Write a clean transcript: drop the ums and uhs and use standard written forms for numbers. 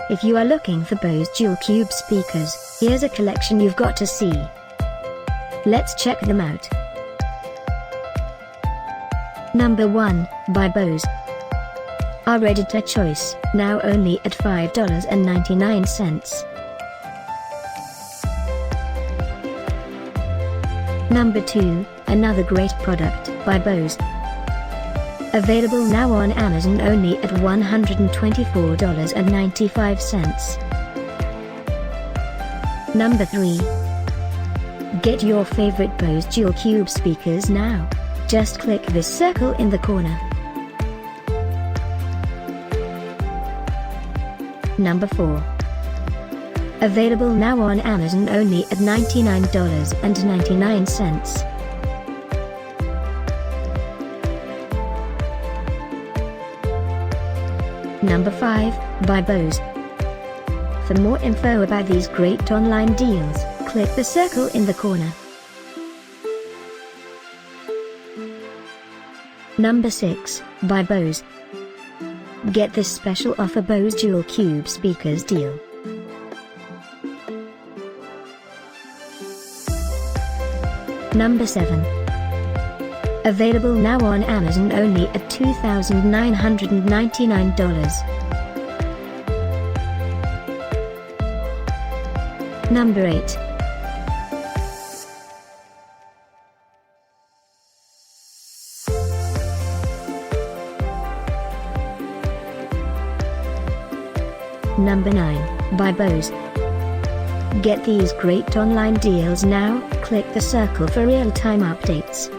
If you are looking for Bose dual cube speakers, here's a collection you've got to see. Let's check them out. Number 1, by Bose. Our editor choice, now only at $5.99. Number 2, another great product, by Bose. Available now on Amazon only at $124.95. Number 3. Get your favorite Bose dual cube speakers now. Just click this circle in the corner. Number 4. Available now on Amazon only at $99.99. Number 5, by Bose. For more info about these great online deals, click the circle in the corner. Number 6, by Bose. Get this special offer Bose dual cube speakers deal. Number 7. Available now on Amazon only at $2,999. Number 8. Number 9, by Bose. Get these great online deals now, click the circle for real-time updates.